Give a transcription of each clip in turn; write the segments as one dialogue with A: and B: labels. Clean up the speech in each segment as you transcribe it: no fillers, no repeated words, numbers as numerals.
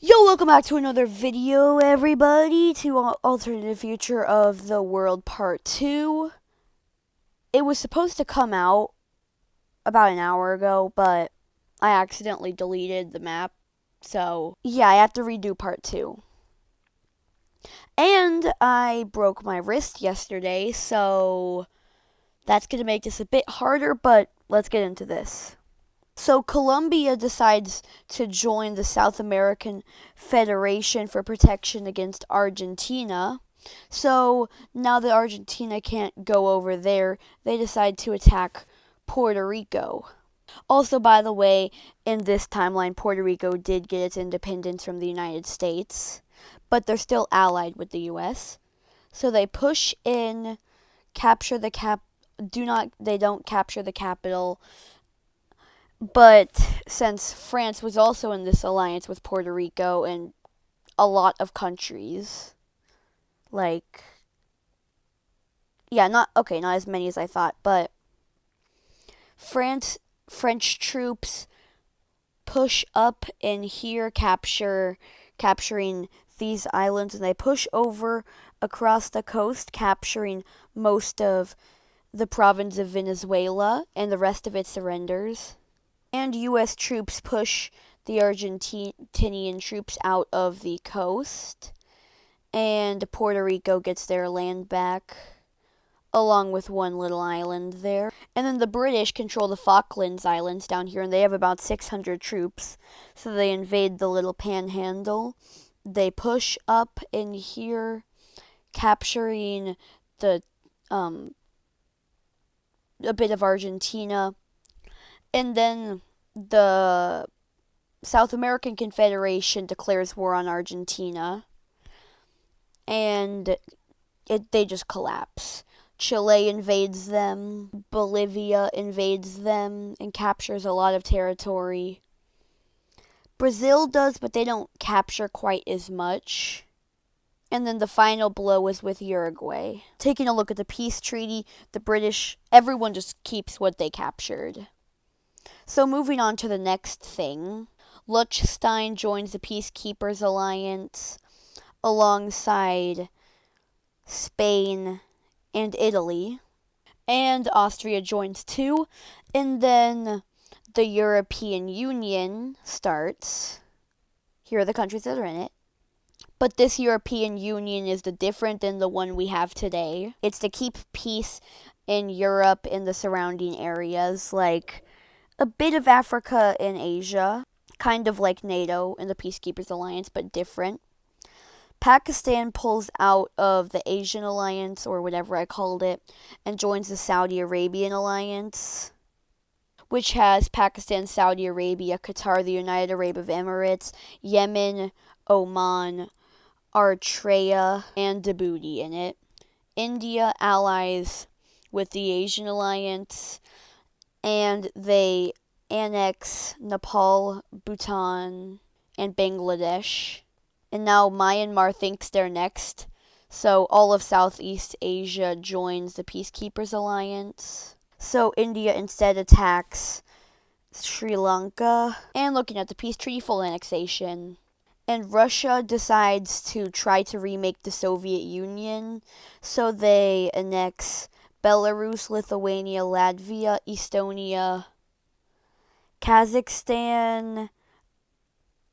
A: Yo, welcome back to another video, everybody, to Alternative Future of the World Part 2. It was supposed to come out about an hour ago, but I accidentally deleted the map. So, yeah, I have to redo Part 2. And I broke my wrist yesterday, so that's going to make this a bit harder, but let's get into this. So Colombia decides to join the South American Federation for protection against Argentina. So now that Argentina can't go over there, they decide to attack Puerto Rico. Also, by the way, in this timeline, Puerto Rico did get its independence from the United States, but they're still allied with the US. So they push in, capture the they don't capture the capital. But since France was also in this alliance with Puerto Rico and a lot of countries, not as many as I thought, but French troops push up in here, capturing these islands, and they push over across the coast, capturing most of the province of Venezuela, and the rest of it surrenders. And U.S. troops push the Argentinian troops out of the coast, and Puerto Rico gets their land back, along with one little island there. And then the British control the Falklands Islands down here, and they have about 600 troops, so they invade the little panhandle. They push up in here, capturing a bit of Argentina. And then the South American Confederation declares war on Argentina, and they just collapse. Chile invades them, Bolivia invades them, and captures a lot of territory. Brazil does, but they don't capture quite as much. And then the final blow is with Uruguay. Taking a look at the peace treaty, the British, everyone just keeps what they captured. So moving on to the next thing, Liechtenstein joins the Peacekeepers Alliance alongside Spain and Italy. And Austria joins too. And then the European Union starts. Here are the countries that are in it. But this European Union is different than the one we have today. It's to keep peace in Europe and the surrounding areas, like a bit of Africa and Asia, kind of like NATO and the Peacekeepers Alliance, but different. Pakistan pulls out of the Asian Alliance, or whatever I called it, and joins the Saudi Arabian Alliance, which has Pakistan, Saudi Arabia, Qatar, the United Arab Emirates, Yemen, Oman, Eritrea, and Djibouti in it. India allies with the Asian Alliance, and they annex Nepal, Bhutan, and Bangladesh. And now Myanmar thinks they're next, so all of Southeast Asia joins the Peacekeepers Alliance. So India instead attacks Sri Lanka, and looking at the peace treaty, full annexation. And Russia decides to try to remake the Soviet Union, so they annex Belarus, Lithuania, Latvia, Estonia, Kazakhstan,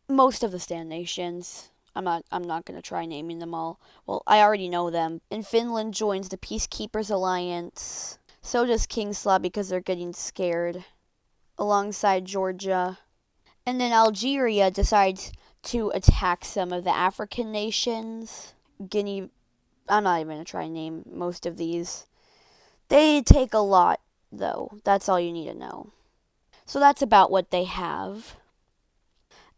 A: most of the Stan nations. I'm not going to try naming them all. Well, I already know them. And Finland joins the Peacekeepers Alliance. So does Kingslaw, because they're getting scared, alongside Georgia. And then Algeria decides to attack some of the African nations. Guinea, I'm not even going to try and name most of these. They take a lot, though. That's all you need to know. So that's about what they have.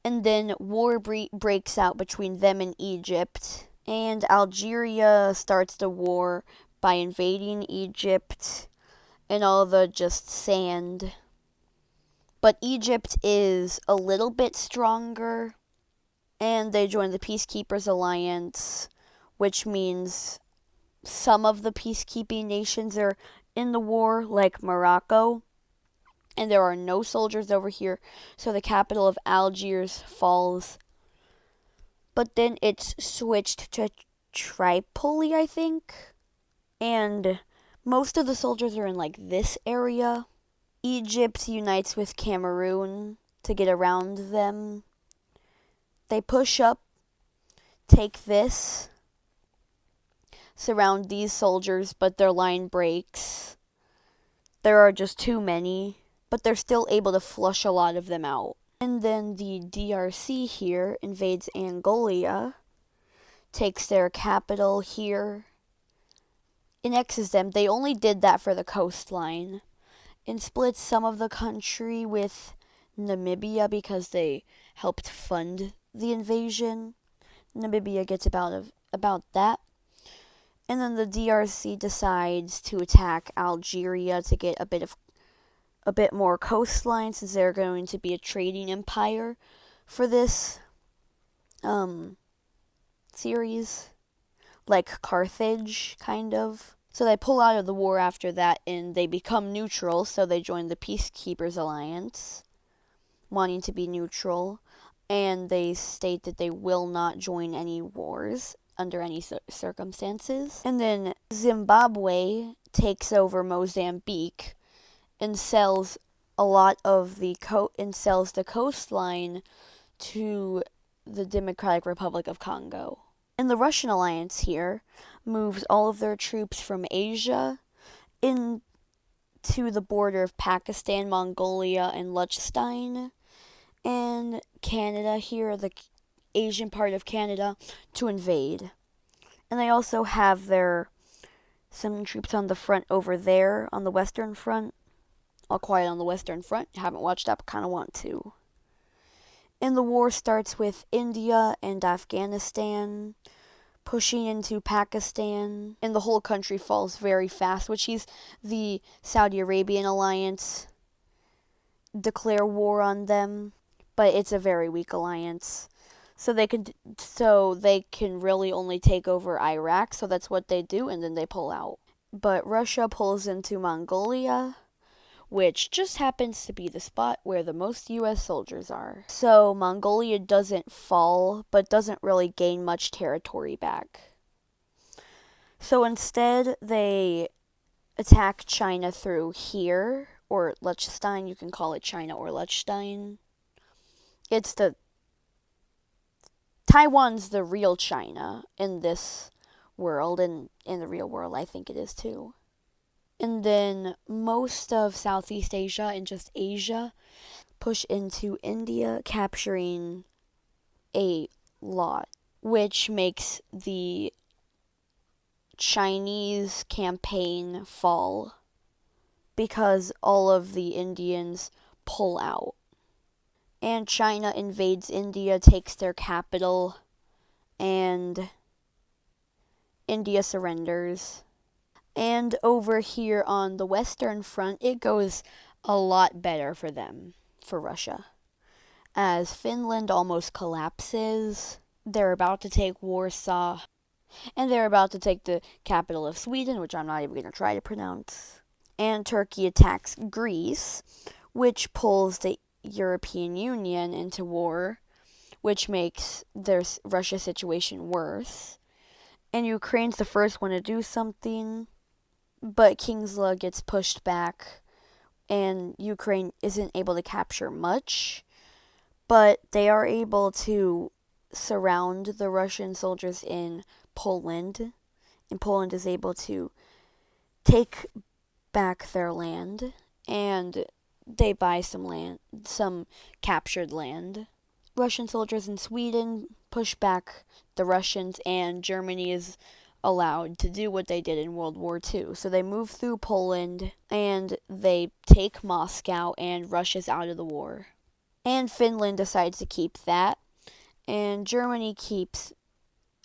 A: And then war breaks out between them and Egypt. And Algeria starts the war by invading Egypt and all the just sand. But Egypt is a little bit stronger, and they join the Peacekeepers Alliance, which means some of the peacekeeping nations are in the war, like Morocco. And there are no soldiers over here, so the capital of Algiers falls. but then it's switched to Tripoli, I think. And most of the soldiers are in like this area. Egypt unites with Cameroon to get around them. They push up, take this, surround these soldiers, but their line breaks. There are just too many, but they're still able to flush a lot of them out. And then the DRC here invades Angola, takes their capital here, annexes them. They only did that for the coastline, and splits some of the country with Namibia because they helped fund the invasion. Namibia gets about that. And then the DRC decides to attack Algeria to get a bit more coastline, since they're going to be a trading empire for this series, like Carthage, kind of. So they pull out of the war after that, and they become neutral, so they join the Peacekeepers Alliance, wanting to be neutral, and they state that they will not join any wars under any circumstances. And then Zimbabwe takes over Mozambique and sells a lot of the coastline to the Democratic Republic of Congo. And the Russian alliance here moves all of their troops from Asia into the border of Pakistan, Mongolia, and Liechtenstein, and Canada here, the Asian part of Canada, to invade. And they also have some troops on the front over there, on the Western Front. All quiet on the Western Front. Haven't watched that, but kind of want to. And the war starts with India and Afghanistan pushing into Pakistan, and the whole country falls very fast, which is the Saudi Arabian alliance declare war on them, but it's a very weak alliance. So they can really only take over Iraq, so that's what they do, and then they pull out. But Russia pulls into Mongolia, which just happens to be the spot where the most US soldiers are. So Mongolia doesn't fall, but doesn't really gain much territory back. So instead, they attack China through here, or Liechtenstein. You can call it China or Liechtenstein. Taiwan's the real China in this world, and in the real world I think it is too. And then most of Southeast Asia and just Asia push into India, capturing a lot, which makes the Chinese campaign fall because all of the Indians pull out. And China invades India, takes their capital, and India surrenders. And over here on the Western Front, it goes a lot better for them, for Russia. As Finland almost collapses, they're about to take Warsaw, and they're about to take the capital of Sweden, which I'm not even going to try to pronounce. And Turkey attacks Greece, which pulls the European Union into war, which makes their Russia situation worse. And Ukraine's the first one to do something, but King's-Lug gets pushed back, and Ukraine isn't able to capture much, but they are able to surround the Russian soldiers in Poland, and Poland is able to take back their land, and they buy some captured land. Russian soldiers in Sweden push back the Russians, and Germany is allowed to do what they did in World War II. So they move through Poland, and they take Moscow, and Russia's out of the war. And Finland decides to keep that, and Germany keeps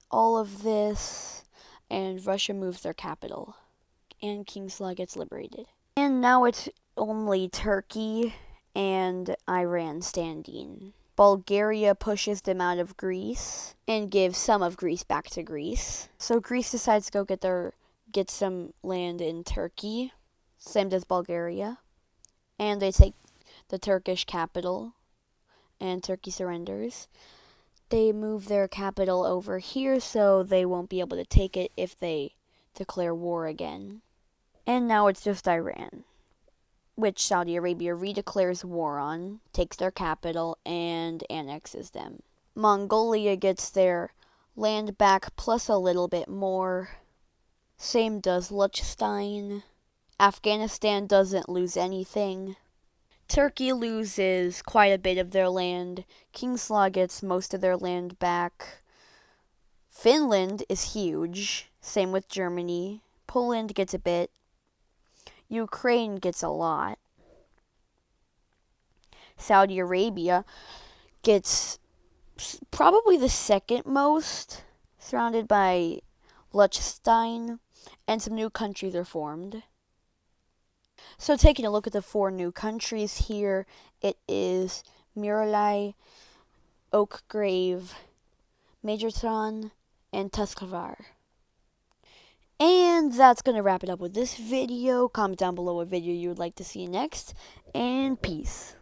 A: all of this, and Russia moves their capital, and King's-Lug gets liberated. And now it's only Turkey and Iran standing. Bulgaria pushes them out of Greece and gives some of Greece back to Greece. So Greece decides to go get some land in Turkey, same as Bulgaria. And they take the Turkish capital, and Turkey surrenders. they move their capital over here so they won't be able to take it if they declare war again. And now it's just Iran, which Saudi Arabia redeclares war on, takes their capital, and annexes them. Mongolia gets their land back plus a little bit more. Same does Liechtenstein. Afghanistan doesn't lose anything. Turkey loses quite a bit of their land. Kingslaw gets most of their land back. Finland is huge. Same with Germany. Poland gets a bit. Ukraine gets a lot. Saudi Arabia gets probably the second most, surrounded by Liechtenstein, and some new countries are formed. So taking a look at the 4 new countries here, it is Muralai, Oakgrave, Majorton, and Tuscarora. And that's going to wrap it up with this video. Comment down below what video you would like to see next, and peace.